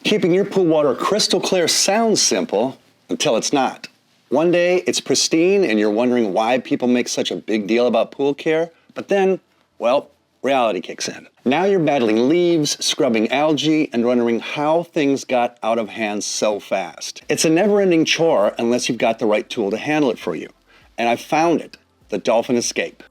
Keeping your pool water crystal clear sounds simple until it's not. One day it's pristine and you're wondering why people make such a big deal about pool care, but then, well, reality kicks in. Now you're battling leaves, scrubbing algae, and wondering how things got out of hand so fast. It's a never-ending chore unless you've got the right tool to handle it for you. And I found it, the Dolphin Escape.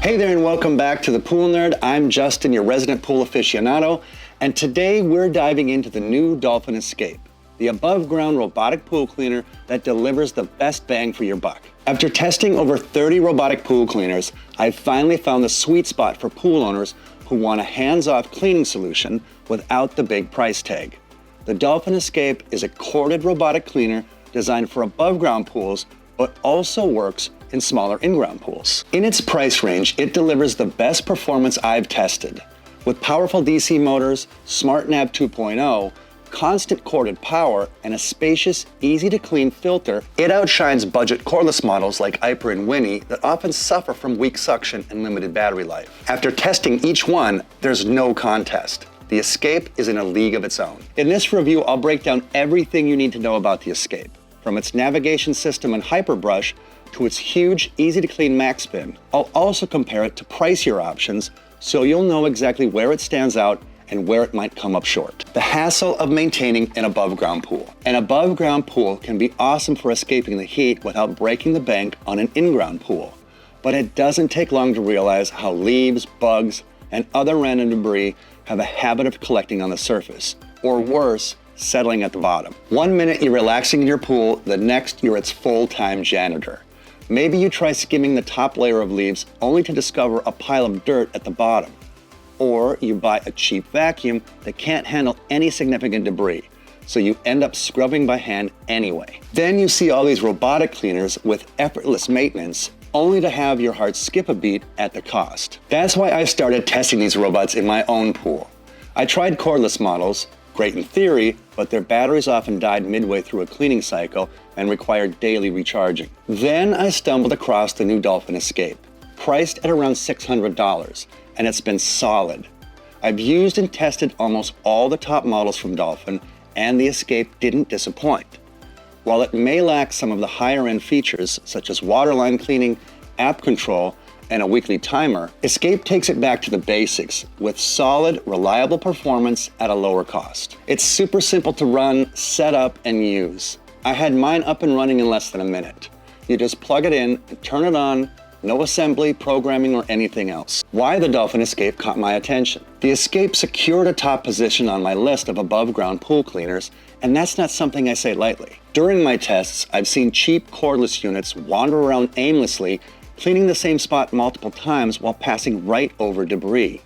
Hey there and welcome back to The Pool Nerd. I'm Justin, your resident pool aficionado, and today we're diving into the new Dolphin Escape, the above-ground robotic pool cleaner that delivers the best bang for your buck. After testing over 30 robotic pool cleaners, I've finally found the sweet spot for pool owners who want a hands-off cleaning solution without the big price tag. The Dolphin Escape is a corded robotic cleaner designed for above-ground pools, but also works in smaller in-ground pools. In its price range, it delivers the best performance I've tested. With powerful DC motors, SmartNav 2.0, constant corded power, and a spacious, easy-to-clean filter, it outshines budget cordless models like Aiper and Winny that often suffer from weak suction and limited battery life. After testing each one, there's no contest. The Escape is in a league of its own. In this review, I'll break down everything you need to know about the Escape, from its navigation system and HyperBrush to its huge, easy-to-clean MaxBin. I'll also compare it to pricier options so you'll know exactly where it stands out and where it might come up short. The hassle of maintaining an above-ground pool. An above-ground pool can be awesome for escaping the heat without breaking the bank on an in-ground pool. But it doesn't take long to realize how leaves, bugs, and other random debris have a habit of collecting on the surface, or worse, settling at the bottom. 1 minute you're relaxing in your pool, the next you're its full-time janitor. Maybe you try skimming the top layer of leaves only to discover a pile of dirt at the bottom. Or you buy a cheap vacuum that can't handle any significant debris, so you end up scrubbing by hand anyway. Then you see all these robotic cleaners with effortless maintenance, only to have your heart skip a beat at the cost. That's why I started testing these robots in my own pool. I tried cordless models, great in theory, but their batteries often died midway through a cleaning cycle and required daily recharging. Then I stumbled across the new Dolphin Escape, priced at around $600, and it's been solid. I've used and tested almost all the top models from Dolphin, and the Escape didn't disappoint. While it may lack some of the higher-end features, such as waterline cleaning, app control, and a weekly timer, Escape takes it back to the basics with solid, reliable performance at a lower cost. It's super simple to run, set up, and use. I had mine up and running in less than a minute. You just plug it in and turn it on, no assembly, programming, or anything else. Why the Dolphin Escape caught my attention. The Escape secured a top position on my list of above-ground pool cleaners, and that's not something I say lightly. During my tests, I've seen cheap cordless units wander around aimlessly, cleaning the same spot multiple times while passing right over debris.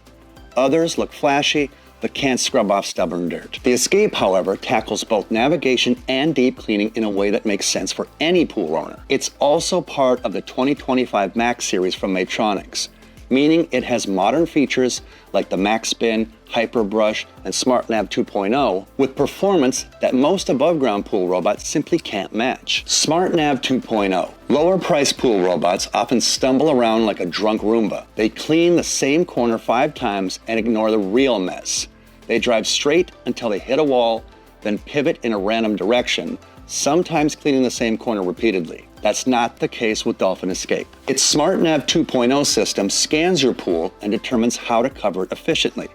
Others look flashy, but can't scrub off stubborn dirt. The Escape, however, tackles both navigation and deep cleaning in a way that makes sense for any pool owner. It's also part of the 2025 Max series from Maytronics, meaning it has modern features like the MaxBin, HyperBrush, and SmartNav 2.0 with performance that most above-ground pool robots simply can't match. SmartNav 2.0. Lower-priced pool robots often stumble around like a drunk Roomba. They clean the same corner 5 times and ignore the real mess. They drive straight until they hit a wall, then pivot in a random direction, sometimes cleaning the same corner repeatedly. That's not the case with Dolphin Escape. Its SmartNav 2.0 system scans your pool and determines how to cover it efficiently,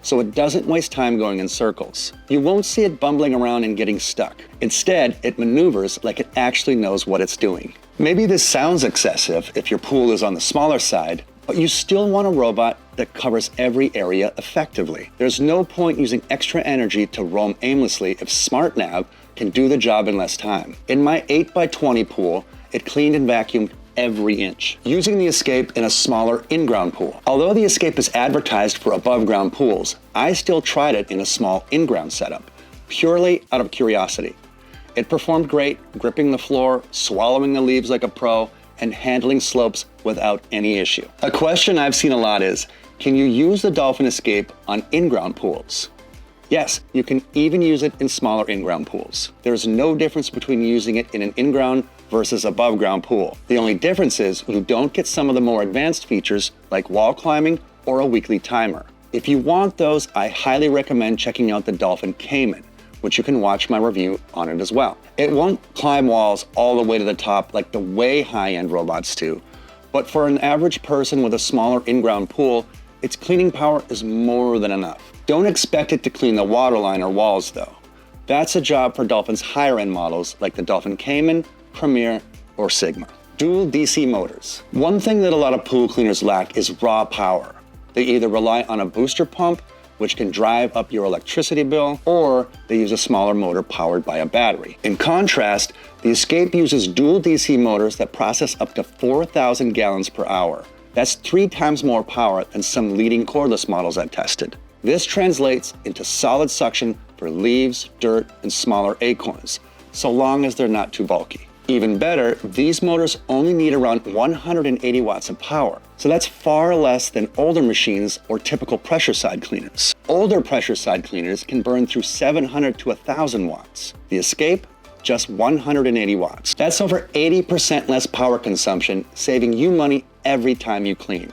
so it doesn't waste time going in circles. You won't see it bumbling around and getting stuck. Instead, it maneuvers like it actually knows what it's doing. Maybe this sounds excessive if your pool is on the smaller side, but you still want a robot that covers every area effectively. There's no point using extra energy to roam aimlessly if SmartNav can do the job in less time. In my 8x20 pool, it cleaned and vacuumed every inch, using the Escape in a smaller in-ground pool. Although the Escape is advertised for above-ground pools, I still tried it in a small in-ground setup, purely out of curiosity. It performed great, gripping the floor, swallowing the leaves like a pro, and handling slopes without any issue. A question I've seen a lot is, can you use the Dolphin Escape on in-ground pools? Yes, you can even use it in smaller in-ground pools. There's no difference between using it in an in-ground versus above-ground pool. The only difference is you don't get some of the more advanced features like wall climbing or a weekly timer. If you want those, I highly recommend checking out the Dolphin Cayman, which you can watch my review on it as well. It won't climb walls all the way to the top like the way high-end robots do, but for an average person with a smaller in-ground pool, its cleaning power is more than enough. Don't expect it to clean the waterline or walls though. That's a job for Dolphin's higher-end models like the Dolphin Cayman, Premier, or Sigma. Dual DC motors. One thing that a lot of pool cleaners lack is raw power. They either rely on a booster pump, which can drive up your electricity bill, or they use a smaller motor powered by a battery. In contrast, the Escape uses dual DC motors that process up to 4,000 gallons per hour. That's 3 times more power than some leading cordless models I've tested. This translates into solid suction for leaves, dirt, and smaller acorns, so long as they're not too bulky. Even better, these motors only need around 180 watts of power, so that's far less than older machines or typical pressure side cleaners. Older pressure side cleaners can burn through 700 to 1,000 watts. The Escape, just 180 watts. That's over 80% less power consumption, saving you money every time you clean.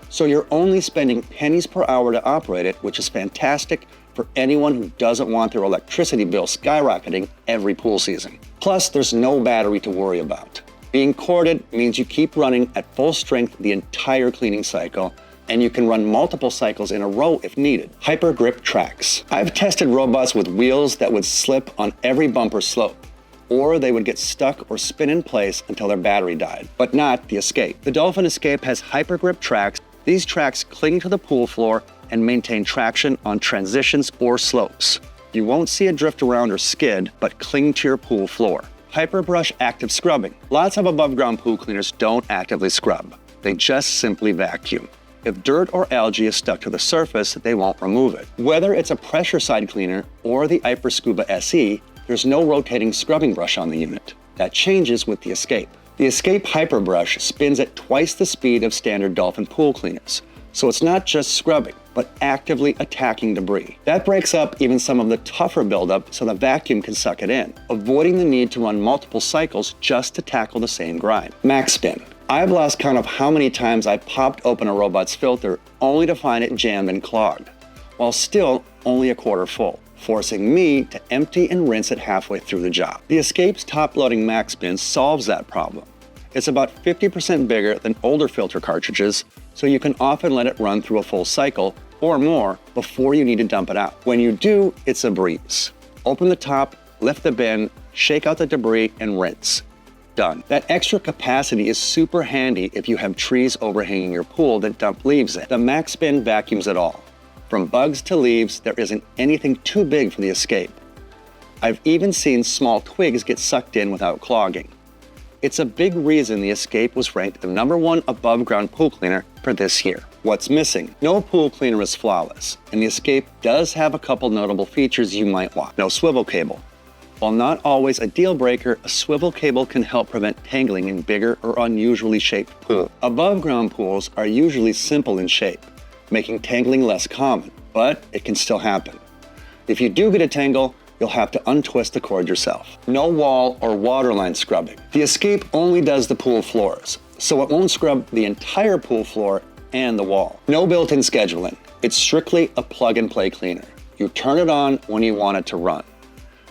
So you're only spending pennies per hour to operate it, which is fantastic for anyone who doesn't want their electricity bill skyrocketing every pool season. Plus, there's no battery to worry about. Being corded means you keep running at full strength the entire cleaning cycle, and you can run multiple cycles in a row if needed. HyperGrip Tracks. I've tested robots with wheels that would slip on every bumper slope, or they would get stuck or spin in place until their battery died, but not the Escape. The Dolphin Escape has HyperGrip Tracks. These tracks cling to the pool floor and maintain traction on transitions or slopes. You won't see it drift around or skid, but cling to your pool floor. HyperBrush active scrubbing. Lots of above-ground pool cleaners don't actively scrub. They just simply vacuum. If dirt or algae is stuck to the surface, they won't remove it. Whether it's a pressure side cleaner or the Aiper Scuba SE, there's no rotating scrubbing brush on the unit. That changes with the Escape. The Escape HyperBrush spins at twice the speed of standard Dolphin pool cleaners, so it's not just scrubbing, but actively attacking debris. That breaks up even some of the tougher buildup so the vacuum can suck it in, avoiding the need to run multiple cycles just to tackle the same grind. MaxBin. I've lost count of how many times I popped open a robot's filter only to find it jammed and clogged, while still only a quarter full, forcing me to empty and rinse it halfway through the job. The Escape's top-loading MaxBin solves that problem. It's about 50% bigger than older filter cartridges, so you can often let it run through a full cycle or more before you need to dump it out. When you do, it's a breeze. Open the top, lift the bin, shake out the debris, and rinse. Done. That extra capacity is super handy if you have trees overhanging your pool that dump leaves in. The MaxBin vacuums it all. From bugs to leaves, there isn't anything too big for the Escape. I've even seen small twigs get sucked in without clogging. It's a big reason the Escape was ranked the #1 above-ground pool cleaner for this year. What's missing? No pool cleaner is flawless, and the Escape does have a couple notable features you might want. No swivel cable. While not always a deal breaker, a swivel cable can help prevent tangling in bigger or unusually shaped pools. Above-ground pools are usually simple in shape, making tangling less common, but it can still happen. If you do get a tangle, you'll have to untwist the cord yourself. No wall or waterline scrubbing. The Escape only does the pool floors, so it won't scrub the entire pool floor and the wall. No built-in scheduling. It's strictly a plug-and-play cleaner. You turn it on when you want it to run.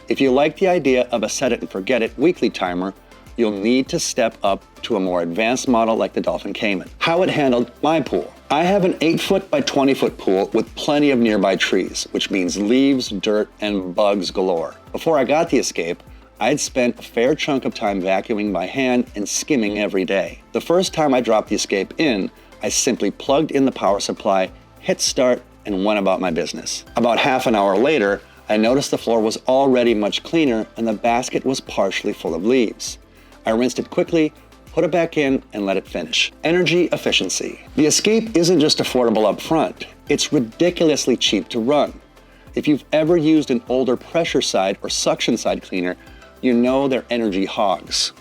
If you like the idea of a set-it-and-forget-it weekly timer, you'll need to step up to a more advanced model like the Dolphin Cayman. How it handled my pool. I have an 8-foot by 20-foot pool with plenty of nearby trees, which means leaves, dirt, and bugs galore. Before I got the Escape, I'd spent a fair chunk of time vacuuming by hand and skimming every day. The first time I dropped the Escape in, I simply plugged in the power supply, hit start, and went about my business. About half an hour later, I noticed the floor was already much cleaner and the basket was partially full of leaves. I rinsed it quickly, put it back in, and let it finish. Energy efficiency. The Escape isn't just affordable up front, it's ridiculously cheap to run. If you've ever used an older pressure side or suction side cleaner, you know they're energy hogs.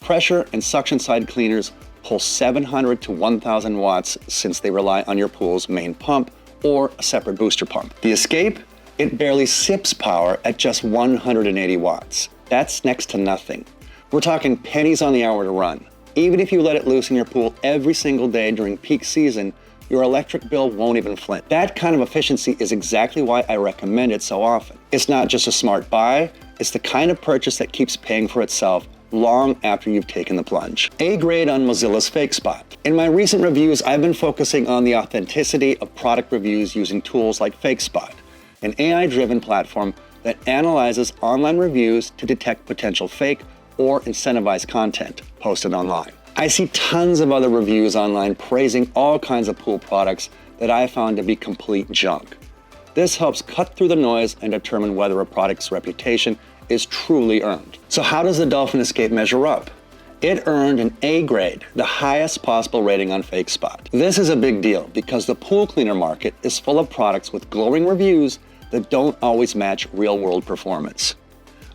Pressure and suction side cleaners pull 700 to 1,000 watts since they rely on your pool's main pump or a separate booster pump. The Escape, it barely sips power at just 180 watts. That's next to nothing. We're talking pennies on the hour to run. Even if you let it loose in your pool every single day during peak season, your electric bill won't even flint. That kind of efficiency is exactly why I recommend it so often. It's not just a smart buy, it's the kind of purchase that keeps paying for itself long after you've taken the plunge. A grade on Mozilla's FakeSpot. In my recent reviews, I've been focusing on the authenticity of product reviews using tools like FakeSpot, an AI-driven platform that analyzes online reviews to detect potential fake or incentivized content posted online. I see tons of other reviews online praising all kinds of pool products that I found to be complete junk. This helps cut through the noise and determine whether a product's reputation is truly earned. So how does the Dolphin Escape measure up? It earned an A grade, the highest possible rating on FakeSpot. This is a big deal because the pool cleaner market is full of products with glowing reviews that don't always match real-world performance.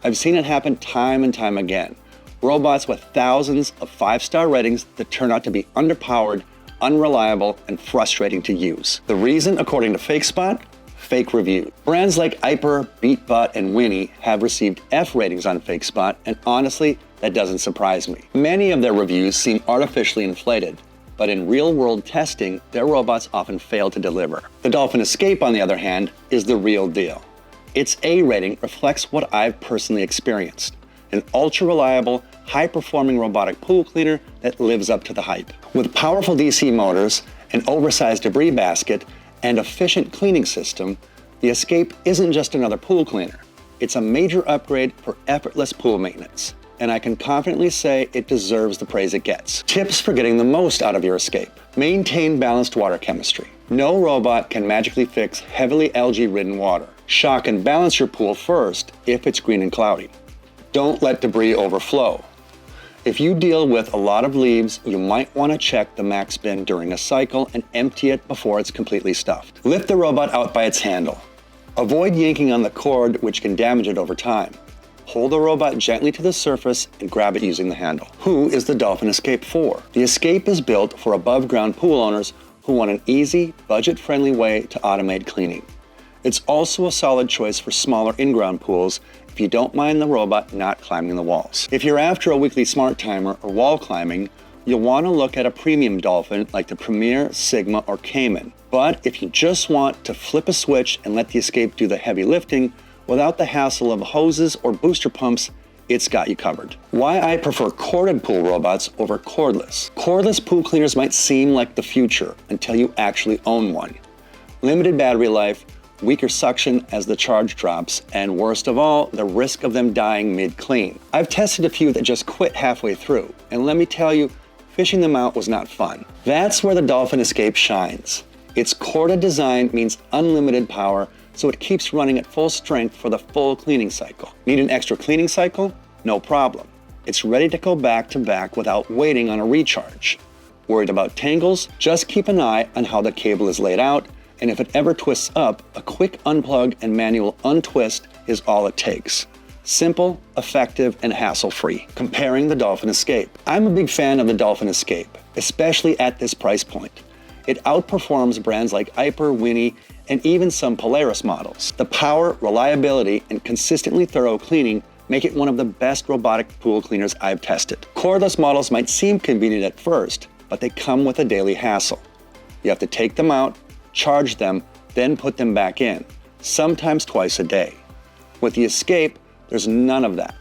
I've seen it happen time and time again. Robots with thousands of 5-star ratings that turn out to be underpowered, unreliable, and frustrating to use. The reason, according to FakeSpot, fake reviews. Brands like Aiper, BeatBot, and Winny have received F ratings on FakeSpot, and honestly, that doesn't surprise me. Many of their reviews seem artificially inflated, but in real-world testing, their robots often fail to deliver. The Dolphin Escape, on the other hand, is the real deal. Its A rating reflects what I've personally experienced: an ultra-reliable, high-performing robotic pool cleaner that lives up to the hype. With powerful DC motors, an oversized debris basket, and efficient cleaning system, the Escape isn't just another pool cleaner. It's a major upgrade for effortless pool maintenance, and I can confidently say it deserves the praise it gets. Tips for getting the most out of your Escape. Maintain balanced water chemistry. No robot can magically fix heavily algae-ridden water. Shock and balance your pool first if it's green and cloudy. Don't let debris overflow. If you deal with a lot of leaves, you might want to check the MaxBin during a cycle and empty it before it's completely stuffed. Lift the robot out by its handle. Avoid yanking on the cord, which can damage it over time. Hold the robot gently to the surface and grab it using the handle. Who is the Dolphin Escape for? The Escape is built for above-ground pool owners who want an easy, budget-friendly way to automate cleaning. It's also a solid choice for smaller in-ground pools if you don't mind the robot not climbing the walls. If you're after a weekly smart timer or wall climbing, you'll want to look at a premium Dolphin like the Premier, Sigma, or Cayman. But if you just want to flip a switch and let the Escape do the heavy lifting without the hassle of hoses or booster pumps, it's got you covered. Why I prefer corded pool robots over cordless. Cordless pool cleaners might seem like the future until you actually own one. Limited battery life, weaker suction as the charge drops, and worst of all, the risk of them dying mid-clean. I've tested a few that just quit halfway through, and let me tell you, fishing them out was not fun. That's where the Dolphin Escape shines. Its corded design means unlimited power, so it keeps running at full strength for the full cleaning cycle. Need an extra cleaning cycle? No problem. It's ready to go back to back without waiting on a recharge. Worried about tangles? Just keep an eye on how the cable is laid out, and if it ever twists up, a quick unplug and manual untwist is all it takes. Simple, effective, and hassle-free. Comparing the Dolphin Escape. I'm a big fan of the Dolphin Escape, especially at this price point. It outperforms brands like Aiper, Winny, and even some Polaris models. The power, reliability, and consistently thorough cleaning make it one of the best robotic pool cleaners I've tested. Cordless models might seem convenient at first, but they come with a daily hassle. You have to take them out, charge them, then put them back in, sometimes twice a day. With the Escape, there's none of that.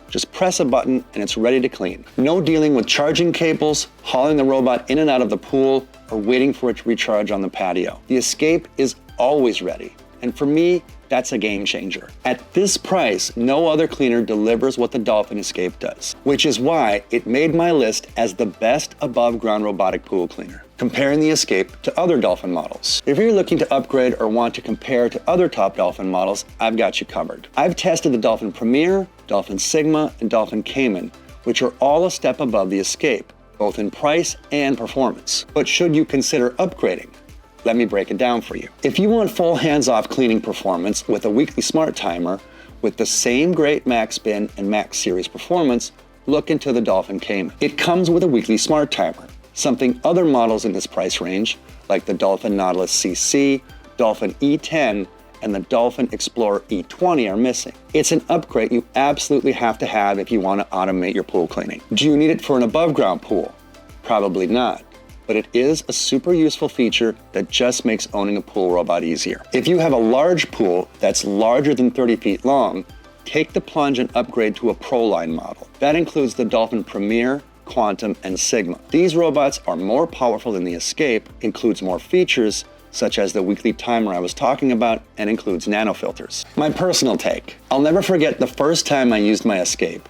Just press a button and it's ready to clean. No dealing with charging cables, hauling the robot in and out of the pool, or waiting for it to recharge on the patio. The Escape is always ready, and for me, that's a game changer. At this price, no other cleaner delivers what the Dolphin Escape does, which is why it made my list as the best above-ground robotic pool cleaner, comparing the Escape to other Dolphin models. If you're looking to upgrade or want to compare to other top Dolphin models, I've got you covered. I've tested the Dolphin Premier, Dolphin Sigma, and Dolphin Cayman, which are all a step above the Escape, both in price and performance. But should you consider upgrading? Let me break it down for you. If you want full hands-off cleaning performance with a weekly smart timer with the same great MaxBin and Max Series performance, look into the Dolphin Cayman. It comes with a weekly smart timer, something other models in this price range, like the Dolphin Nautilus CC, Dolphin E10, and the Dolphin Explorer E20 are missing. It's an upgrade you absolutely have to have if you want to automate your pool cleaning. Do you need it for an above-ground pool? Probably not. but it is a super useful feature that just makes owning a pool robot easier. If you have a large pool that's larger than 30 feet long, take the plunge and upgrade to a Pro line model. That includes the Dolphin Premier, Quantum, and Sigma. These robots are more powerful than the Escape, includes more features, such as the weekly timer I was talking about, and includes nano filters. My personal take. I'll never forget the first time I used my Escape.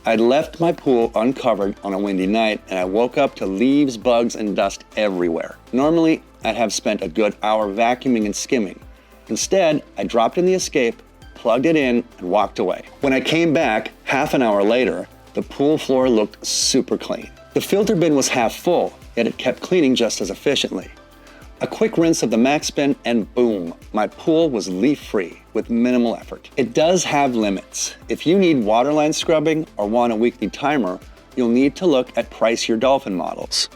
I'd left my pool uncovered on a windy night, and I woke up to leaves, bugs, and dust everywhere. Normally, I'd have spent a good hour vacuuming and skimming. Instead, I dropped in the Escape, plugged it in, and walked away. When I came back, half an hour later, the pool floor looked super clean. The filter bin was half full, yet it kept cleaning just as efficiently. A quick rinse of the MaxBin and boom, my pool was leaf-free with minimal effort. It does have limits. If you need waterline scrubbing or want a weekly timer, you'll need to look at pricier Dolphin models.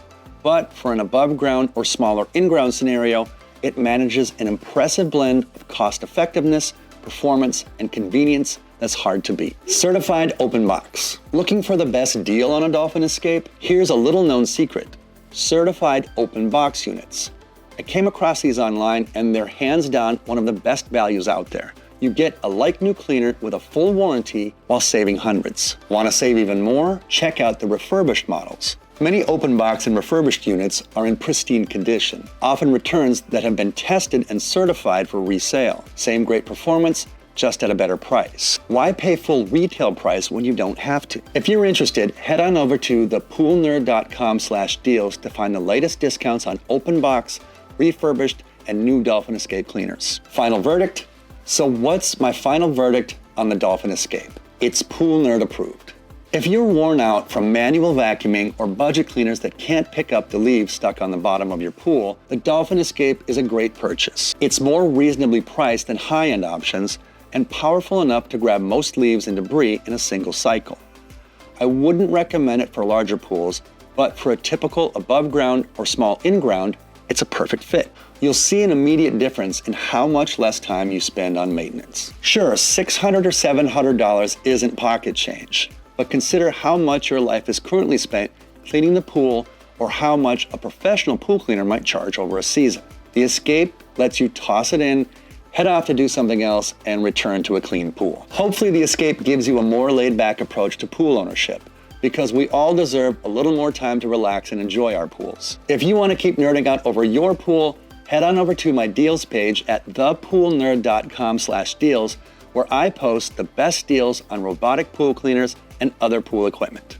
But for an above ground or smaller in-ground scenario, it manages an impressive blend of cost-effectiveness, performance, and convenience that's hard to beat. Certified open box. Looking for the best deal on a Dolphin Escape? Here's a little known secret. Certified open box units. I came across these online and they're hands down one of the best values out there. You get a like-new cleaner with a full warranty while saving hundreds. Want to save even more? Check out the Refurbished models. Many open box and refurbished units are in pristine condition, often returns that have been tested and certified for resale. Same great performance, just at a better price. Why pay full retail price when you don't have to? If you're interested, head on over to thepoolnerd.com/deals to find the latest discounts on open box, refurbished, and new Dolphin Escape cleaners. Final verdict? So what's my final verdict on the Dolphin Escape? It's Pool Nerd approved. If you're worn out from manual vacuuming or budget cleaners that can't pick up the leaves stuck on the bottom of your pool, the Dolphin Escape is a great purchase. It's more reasonably priced than high-end options and powerful enough to grab most leaves and debris in a single cycle. I wouldn't recommend it for larger pools, but for a typical above ground or small in-ground, it's a perfect fit. You'll see an immediate difference in how much less time you spend on maintenance. Sure, $600 or $700 isn't pocket change, but consider how much your life is currently spent cleaning the pool or how much a professional pool cleaner might charge over a season. The Escape lets you toss it in, head off to do something else, and return to a clean pool. Hopefully the Escape gives you a more laid-back approach to pool ownership, because we all deserve a little more time to relax and enjoy our pools. If you want to keep nerding out over your pool, head on over to my deals page at thepoolnerd.com/deals, where I post the best deals on robotic pool cleaners and other pool equipment.